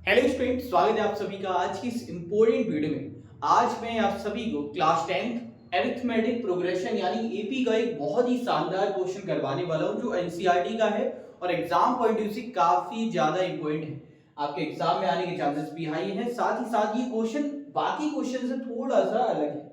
Hello student, स्वागत है आप सभी का आज की इस इम्पोर्टेंट वीडियो में। आज मैं आप सभी को क्लास 10th अरिथमेटिक प्रोग्रेशन यानी एपी का एक बहुत ही शानदार क्वेश्चन करवाने वाला हूं जो एनसीईआरटी का है और एग्जाम पॉइंट ऑफ व्यू से काफी ज्यादा इंपॉर्टेंट है। आपके एग्जाम में आने के चांसेस भी हाई हैं। साथ ही साथ ये क्वेश्चन बाकी क्वेश्चन से थोड़ा सा अलग है।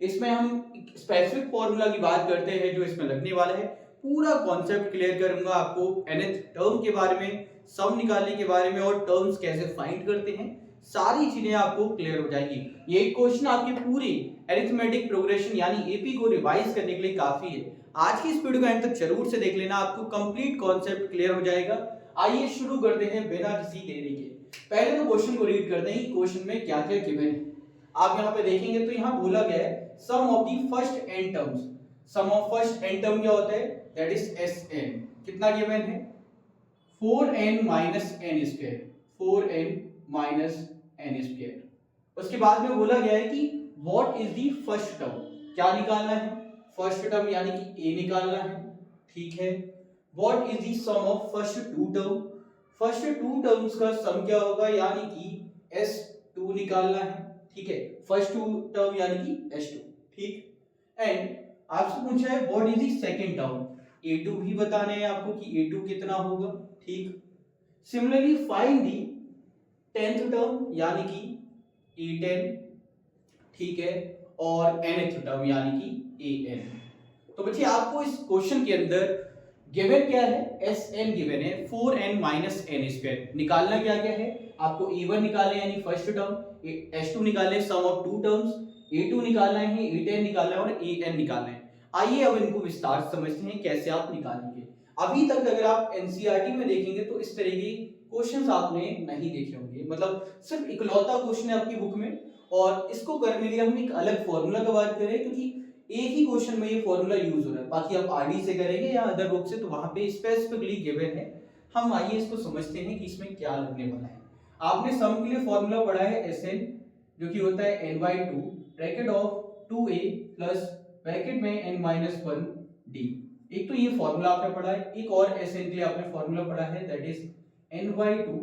इसमें हम स्पेसिफिक फॉर्मूला की बात करते हैं जो इसमें लगने वाला है। पूरा कॉन्सेप्ट क्लियर करूंगा आपको nth टर्म के बारे में, सम निकालने के बारे में और टर्म्स कैसे फाइंड करते हैं, सारी चीजें आपको क्लियर हो जाएंगी। ये क्वेश्चन आपकी पूरी अरिथमेटिक प्रोग्रेशन यानी एपी को रिवाइज करने के लिए काफी है। आज की इस वीडियो को एंड तक जरूर से देख लेना, आपको कंप्लीट कॉन्सेप्ट क्लियर हो जाएगा। आइए शुरू करते हैं बिना किसी देरी के। पहले तो क्वेश्चन को रीड करते हैं। क्वेश्चन में क्या क्या गिवन है आप यहाँ पे देखेंगे तो यहाँ बोला गया है sum of the first n terms. Sum of first n term क्या होता है? That is S n. कितना गिवन है? 4n minus n square. 4n minus n square. उसके बाद में बोला गया है कि what is the first term. क्या निकालना है? फर्स्ट टर्म यानी कि a निकालना है। ठीक है। What is the sum of first two term. First two terms का सम क्या होगा यानी कि s2 निकालना है। ठीक है। फर्स्ट टू टर्म यानी कि s2। ठीक। एंड आपसे पूछा है what is the second term. a2 भी बताने हैं आपको कि a2 कितना होगा। ठीक। Similarly find the 10th term यानी कि a10। ठीक है। और nth टर्म यानी कि an। तो बच्चे आपको इस क्वेश्चन के अंदर गिवन क्या है? Sn गिवन है 4n माइनस एन स्क्वायर। निकालना क्या क्या है आपको? a1 निकालना है यानी फर्स्ट टर्म, s2 निकालना है sum of to terms, a2 निकालना है, a10 निकालना है और an निकालना है। आइए अब इनको विस्तार से समझते हैं कैसे आप निकालेंगे। अभी तक अगर आप एनसीईआरटी में देखेंगे तो इस तरह के क्वेश्चंस आपने नहीं देखे होंगे। मतलब सिर्फ इकलौता क्वेश्चन है आपकी बुक में और इसको करने के लिए हम एक अलग फॉर्मूला का बात करें क्योंकि एक ही क्वेश्चन में ये फॉर्मूला यूज हो रहा है। बाकी आप आरडी से करेंगे या अदर बुक से तो वहां पे स्पेसिफिकली गिवन है। हम आइए इसको समझते हैं कि इसमें क्या लगने वाला है। आपने सम के लिए फॉर्मूला पढ़ा है Sn जो कि होता है n/2 bracket of 2a plus bracket में n-1d। एक तो ये फॉर्मूला आपने पढ़ा है। एक और Sn के लिए आपने फॉर्मूला पढ़ा है दैट इज n/2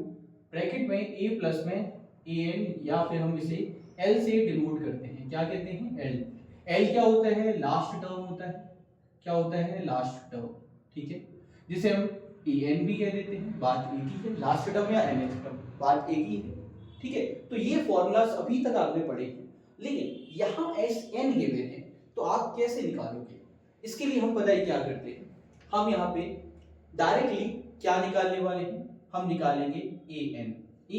ब्रैकेट में a प्लस में an या फिर हम इसे l से डिनोट करते हैं। क्या कहते हैं? l। l क्या होता है? लास्ट टर्म होता है। क्या होता है? Last term. ठीक है। जिसे हम an भी कह देते हैं। बात एक ही है। लास्ट टर्म या nth टर्म बात एक ही है। ठीक है। तो ये फॉर्मूलास अभी तक आपने पढ़े हैं लेकिन यहाँ Sn गिवन है तो आप कैसे निकालोगे? इसके लिए हम पता है क्या करते हैं, हम यहाँ पे डायरेक्टली क्या निकालने वाले हैं? हम निकालेंगे an।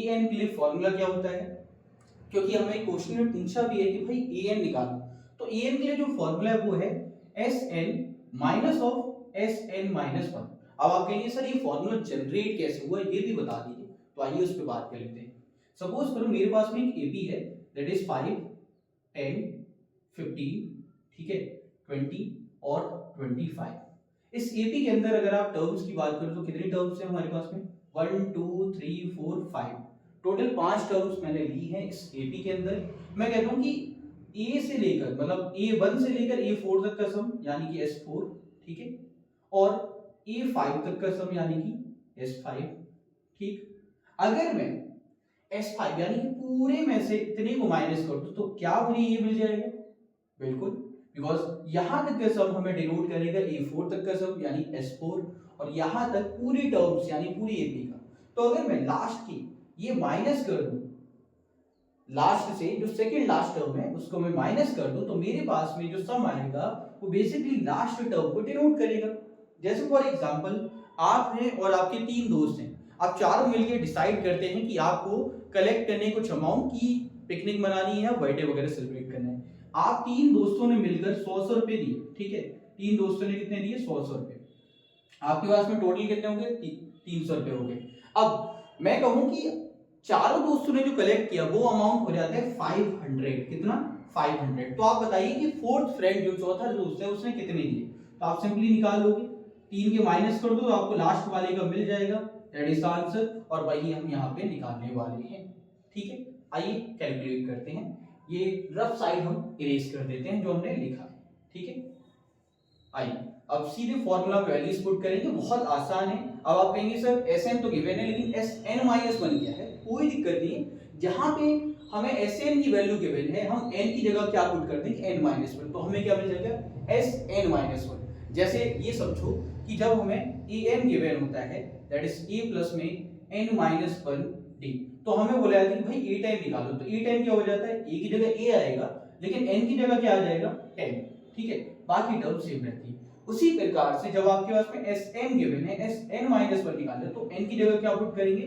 an के लिए फॉर्मूला क्या होता है? क्योंकि हमें क्वेश्चन में पूछा भी है कि भाई an निकालो, तो an के लिए जो फॉर्मूला है वो है Sn minus of Sn minus 1। अब आप कहेंगे सर ये फॉर्मूला जनरेट कैसे हुआ ये भी बता दीजिए। तो आइए उस पर बात कर लेते हैं। सपोज करो मेरे पास में एक एपी है दैट इज 5 10 15 ठीक है 20 और 25। इस एपी के अंदर अगर आप टर्म्स की बात करें तो कितनी टर्म्स हैं हमारे पास में? 1 2 3 4 5। टोटल 5 टर्म्स मैंने ली हैं इस एपी के अंदर। मैं कहता हूं कि ए से लेकर मतलब A1 से लेकर A4 तक का सम यानी कि S4। ठीक है। और A5 तक का सम यानी कि S5। ठीक। अगर मैं S5 यानी कि पूरे में से इतने को माइनस कर दूं तो क्या मुझे ये मिल जाएगा? बिल्कुल, बिकॉज यहां तक का सम हमें डिनोट करेगा A4 तक का सम यानी S4 और यहां तक पूरी टर्म्स यानी पूरी एपी का। तो अगर मैं लास्ट की ये माइनस कर दूं, लास्ट से जो सेकंड लास्ट टर्म है उसको मैं माइनस कर दूं तो मेरे पास में जो सम आएगा वो बेसिकली लास्ट टर्म को डिनोट करेगा। जैसे फॉर एग्जांपल आप हैं और आपके 3 दोस्त हैं। आप चारों मिलकर डिसाइड करते हैं कि आपको कलेक्ट करने कुछ अमाउंट की पिकनिक मनानी है, बर्थडे वगैरह सेलिब्रेट करना है। आप 3 दोस्तों ने मिलकर 100 रुपए दिए। ठीक है। 3 दोस्तों ने कितने दिए? 100 रुपए। आपके पास में टोटल कितने होंगे? 300 रुपए हो गए। अब मैं कहूं कि चारों दोस्तों ने जो कलेक्ट किया वो अमाउंट हो जाता है 500। कितना? 500। तो आप बताइए कि फोर्थ फ्रेंड जो चौथा दोस्त है उसने कितने दिए? तो आप सिंपली निकाल लोगे, 3 के माइनस कर दो तो आपको लास्ट वाले का मिल जाएगा। दैट इज आंसर और वही हम यहाँ पे निकालने वाले हैं। ठीक है। आइए कैलकुलेट करते हैं। ये रफ साइड हम इरेज कर देते हैं जो हमने लिखा है। ठीक है। आइए अब सीधे फॉर्मूला में वैल्यूज पुट करेंगे, बहुत आसान है। अब आप कहेंगे सर Sn तो गिवन है लेकिन Sn-1 क्या है, कोई दिक्कत नहीं है। जहां पे हमें Sn की वैल्यू गिवन है, हम n की जगह क्या पुट कर देंगे n-1, तो हमें क्या मिल जाएगा Sn-1। जैसे ये समझो कि जब हमें an गिवन होता है दैट इज a प्लस में n-1d, तो हमें बोला जाता है कि भाई a टाइम निकालो, तो a टाइम क्या हो जाता है, a की जगह a आएगा लेकिन n की जगह क्या आ जाएगा 10, ठीक है, बाकी टर्म सेम रहती है। उसी प्रकार से जब आपके पास में Sn गिवन है, Sn-1 निकालना है तो n की जगह क्या पुट करेंगे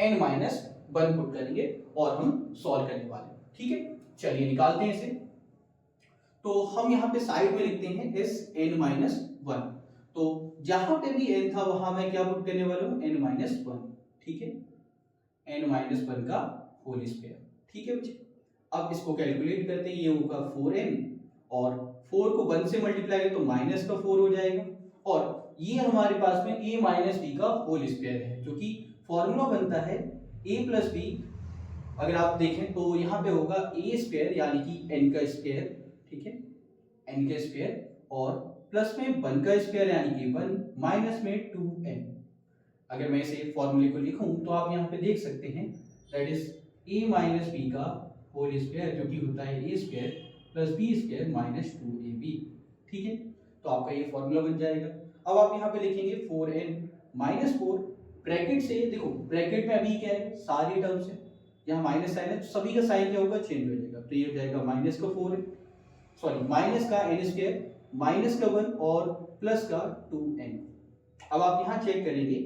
n-1 पुट करेंगे और हम सॉल्व करने वाले हैं, ठीक है। चलिए निकालते हैं इसे। तो हम यहाँ पे साइड में लिखते हैं Sn-1, तो जहां पे भी n था वहां मैं क्या पुट करने वाला हूं n-1, ठीक है, n-1 का होल स्क्वायर, ठीक है बच्चे। अब इसको कैलकुलेट करते हैं, ये होगा 4n और 4 को 1 से मल्टीप्लाई करें तो माइनस का 4 हो जाएगा, और ये हमारे पास में a माइनस b का होल स्क्वायर है, जो कि फॉर्मूला बनता है a प्लस b। अगर आप देखें तो यहाँ पे होगा a स्क्वायर यानी कि n का स्क्वायर, ठीक है, n का स्क्वायर, और प्लस में 1 का स्क्वायर यानी कि 1, माइनस में 2n। अगर मैं इसे फॉर्मूले को लिखूं तो आप यहाँ पे देख सकते हैं that is a minus b का होल स्क्वायर, जो कि होता है a square plus b square minus 2ab, ठीक है। तो आपका ये फॉर्मूला बन जाएगा। अब आप यहाँ पे लिखेंगे 4n माइनस 4, ब्रैकेट से देखो, ब्रैकेट में अभी क्या है, सारी टर्म्स है, यहाँ माइनस साइन है तो सभी का साइन क्या होगा, चेंज हो जाएगा, तो ये हो जाएगा माइनस का 4, सॉरी माइनस का n स्क्वायर, माइनस का 1 और प्लस का 2n। अब आप यहाँ चेक करेंगे,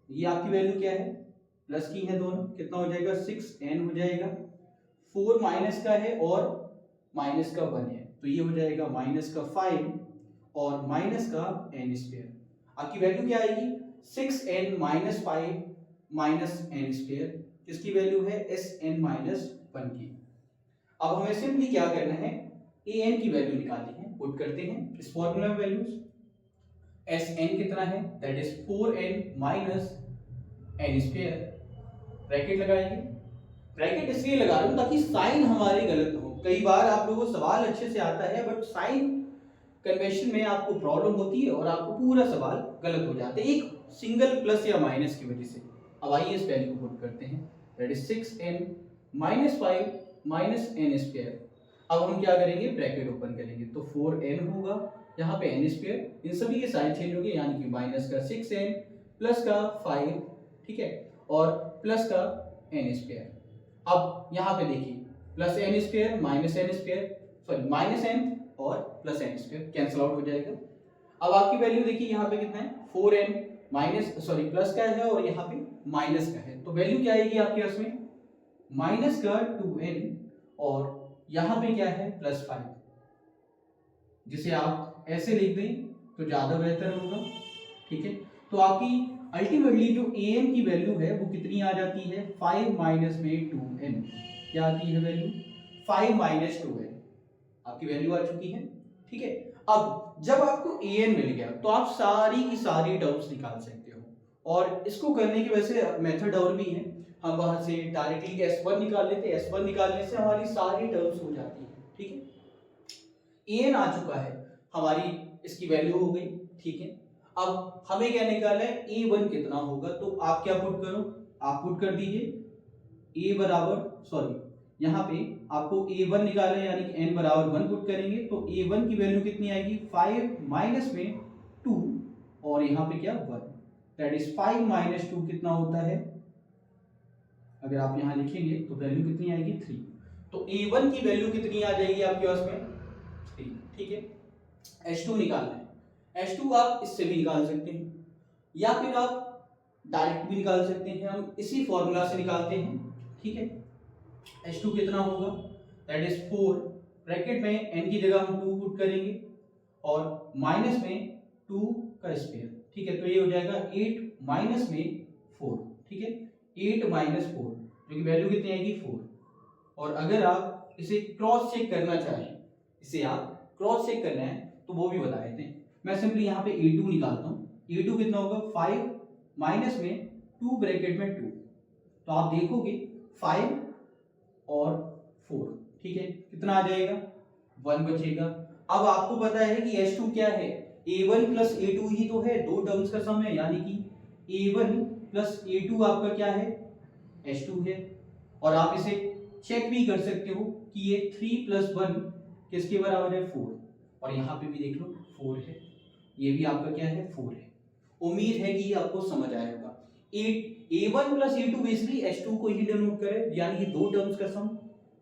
ये आपकी वैल्यू क्या है, प्लस की है दोनों, कितना हो जाएगा 6n हो जाएगा, 4 माइनस का है और माइनस का 1 है, तो ये हो जाएगा माइनस का 5 और माइनस का n स्क्वायर। आपकी वैल्यू क्या आएगी 6n minus 5 minus n square, किसकी वैल्यू है Sn-1 की। अब हमें सिंपली क्या करना है, an की वैल्यू निकालनी है, पुट करते हैं इस फॉर्मूला में वैल्यूज। Sn कितना है, that is 4n minus n square, bracket लगाएंगे। ब्रैकेट इसलिए लगा रहा हूं ताकि साइन हमारे गलत हो। कई बार आप लोगों को सवाल अच्छे से आता है बट साइन कन्वेंशन में आपको प्रॉब्लम होती है और आपको पूरा सवाल गलत हो जाता है एक सिंगल प्लस या माइनस की वजह से। अब आइए इस वैल्यू को पुट करते हैं, that is 6n minus 5 minus n square. अब हम क्या करेंगे, ब्रैकेट ओपन करेंगे तो 4n होगा, यहाँ पे n स्क्वायर, इन सभी के साइन चेंज होंगे यानी कि माइनस का 6n प्लस का 5, ठीक है, और प्लस का n स्क्वायर। अब यहाँ पे देखिए plus n square minus n square, sorry minus n और plus n square cancel out हो जाएगा। अब आपकी वैल्यू देखिए यहाँ पे कितना है 4n माइनस सॉरी प्लस का है और यहाँ पे माइनस का है, तो वैल्यू क्या आएगी आपके पास में माइनस का 2n और यहाँ पे क्या है प्लस 5, जिसे आप ऐसे लिख दें तो ज्यादा बेहतर होगा, ठीक है। तो आपकी अल्टीमेटली जो an की वैल्यू है वो कितनी आ जाती है 5 माइनस में 2n, क्या आती है वैल्यू 5 माइनस 2n, आपकी वैल्यू आ चुकी है, ठीक है। अब जब आपको an मिल गया तो आप सारी की सारी टर्म्स निकाल सकते हो, और इसको करने के वैसे मेथड और भी है, हम वहां से डायरेक्टली s1 निकाल लेते हैं, s1 निकालने से हमारी सारी टर्म्स हो जाती है, ठीक है। an आ चुका है, हमारी इसकी वैल्यू हो गई, ठीक है। अब हमें क्या निकालना है a1 कितना होगा, तो आप क्या पुट करो, आप पुट कर दीजिए a बराबर, सॉरी यहाँ पे आपको a1 निकालना है यानी कि n बराबर 1 पुट करेंगे तो a1 की वैल्यू कितनी आएगी 5 माइनस में 2 और यहाँ पे क्या 1, दैट इज 5 माइनस 2 कितना होता है, अगर आप यहाँ लिखेंगे तो वैल्यू कितनी आएगी 3, तो a1 की वैल्यू कितनी आ जाएगी आपके पास में 3, ठीक है। h2 निकालना है, h2 आप इससे भी निकाल सकते हैं या फिर आप डायरेक्ट भी निकाल सकते हैं, हम इसी फॉर्मूला से निकालते हैं, ठीक है। h2 कितना होगा दैट इज 4, ब्रैकेट में n की जगह हम 2 पुट करेंगे और माइनस में 2 का स्क्वायर, ठीक है, तो ये हो जाएगा 8 माइनस में 4, ठीक है, 8 माइनस 4 जो कि वैल्यू कितनी आएगी 4। और अगर आप इसे क्रॉस चेक करना चाहें, इसे आप क्रॉस चेक करना है तो वो भी बता देते हैं। मैं सिंपली यहाँ पे a2 निकालता हूँ, a2 कितना होगा 5 माइनस में 2 ब्रैकेट में 2, तो आप देखोगे 5 और 4, ठीक है, कितना आ जाएगा 1 बचेगा। अब आपको पता है कि h2 क्या है, A1 प्लस A2 ही तो है, दो टर्म्स का सम है, यानी कि A1 प्लस A2 आपका क्या है, H2 है। और आप इसे चेक भी कर सकते हो कि ये 3 प्लस 1 किसके बराबर है, 4। और यहाँ पे भी देख लो 4 है, ये भी आपका क्या है, 4 है। उम्मीद है कि ये आपको समझ आया होगा। A1 plus A2 basically H2 को ही डिनोट करे, यानी कि दो टर्म्स का सम,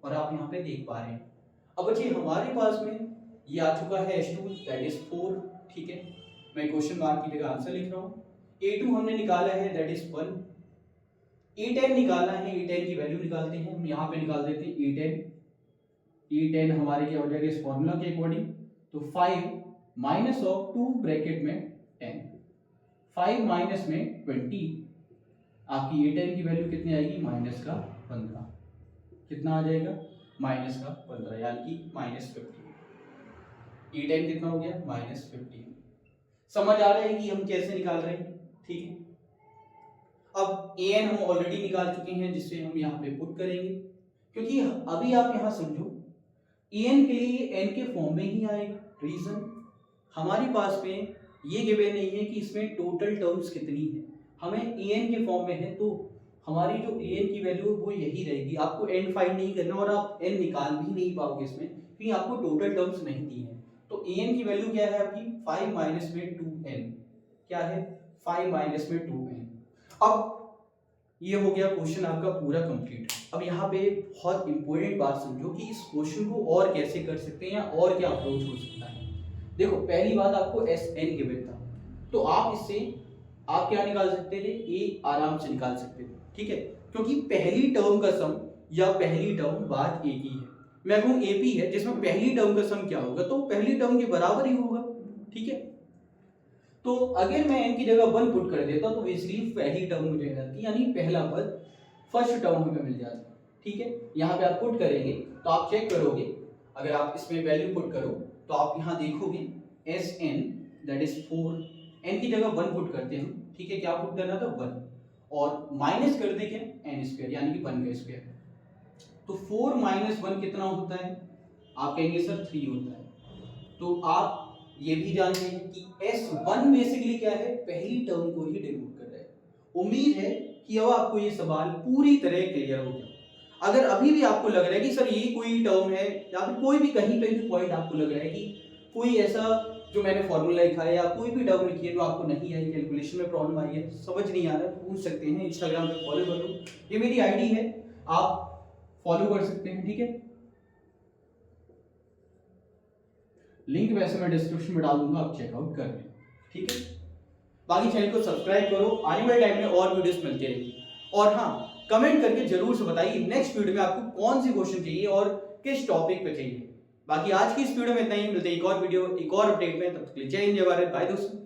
और आप यहाँ पे देख पा रहे हैं। अब बच्चे हमारे पास में ये आ चुका है H2 दैट इज 4, ठीक है। मैं क्वेश्चन मार्क की जगह आंसर लिख रहा हूँ। A2 हमने निकाला है दैट इज 1, A10 निकालना है, A10 की वैल्यू निकालते हैं हम, यहाँ पे निकाल देते हैं A10 हमारे क्या हो जाएगा इस फॉर्मूला के अकॉर्डिंग, तो 5 माइनस ऑफ 2 ब्रैकेट में 10, 5 माइनस में 20, आपकी A10 की वैल्यू कितनी आएगी, माइनस का 15, कितना आ जाएगा, माइनस का 15, यानी कि माइनस 15। A10 कितना हो गया, माइनस 15। समझ आ रहा है कि हम कैसे निकाल रहे हैं, ठीक है। अब an हम ऑलरेडी निकाल चुके हैं, जिससे हम यहाँ पे पुट करेंगे, क्योंकि अभी आप यहाँ समझो an के लिए n के फॉर्म में ही आएगा। रीजन हमारे पास में ये गिवन नहीं है कि इसमें टोटल टर्म्स कितनी है, हमें an के फॉर्म में है, तो हमारी जो an की वैल्यू है वो यही रहेगी। आपको n फाइंड नहीं करना और आप n निकाल भी नहीं पाओगे इसमें, क्योंकि आपको टोटल टर्म्स नहीं दी है। तो an की वैल्यू क्या है आपकी, 5 माइनस में 2n, क्या है, 5 माइनस में 2n। अब ये हो गया क्वेश्चन आपका पूरा कंप्लीट। अब यहाँ पे बहुत इंपॉर्टेंट बात समझो कि इस क्वेश्चन को और कैसे कर सकते हैं या और क्या अप्रोच हो सकता है। देखो पहली बात, आपको Sn गिवन था, तो आप इससे आप क्या निकाल सकते थे, a आराम से निकाल सकते थे, ठीक है, क्योंकि पहली टर्म का सम या पहली टर्म बात एक ही है। मैं कहूँ AP है, जिसमें पहली टर्म का सम क्या होगा, तो पहली टर्म के बराबर ही होगा, ठीक है। तो अगर मैं n की जगह 1 पुट कर देता तो बेसिकली पहली टर्म मुझे जाती, यानी पहला पद फर्स्ट टर्म हमें मिल जाता, ठीक है। यहाँ पे आप पुट करेंगे तो आप चेक करोगे, अगर आप इसमें वैल्यू पुट करो तो आप यहाँ देखोगे Sn दैट इज 4, n की जगह 1 पुट करते हैं, ठीक है, क्या पुट करना था, 1, और माइनस कर दे क्या, n स्क्वायर, यानी कि 1 का स्क्वायर। तो 4 माइनस 1 कितना होता है, आप कहेंगे सर 3 होता है। तो आप ये भी जानते हैं कि S1 बेसिकली क्या है, पहली टर्म को ही डिनोट कर रहा है। उम्मीद है कि अब आपको ये सवाल पूरी तरह क्लियर हो गया। अगर अभी भी आपको लग रहा है कि सर ये कोई टर्म है, या फिर कोई भी कहीं पे भी पॉइंट आपको लग रहा है कि कोई ऐसा जो मैंने फॉर्मूला लिखा है या कोई भी टर्म लिखी है जो आपको नहीं आई, कैलकुलेशन में प्रॉब्लम आई है, समझ नहीं आ रहा है, तो पूछ सकते हैं, इंस्टाग्राम पे फॉलो कर लो, ये मेरी आईडी है, आप फॉलो कर सकते हैं, ठीक है। लिंक वैसे मैं डिस्क्रिप्शन में डाल दूंगा, आप चेकआउट कर लें, ठीक है। बाकी चैनल को सब्सक्राइब करो, आने वाले टाइम में और वीडियोस मिलती रहेंगी। और हाँ, कमेंट करके जरूर से बताइए नेक्स्ट वीडियो में आपको कौन सी क्वेश्चन चाहिए और किस टॉपिक पे चाहिए। बाकी आज की इस वीडियो में इतना ही, मिलते हैं एक और वीडियो एक और अपडेट में, तब तक के लिए जय हिंद जय भारत, बाय दोस्तों।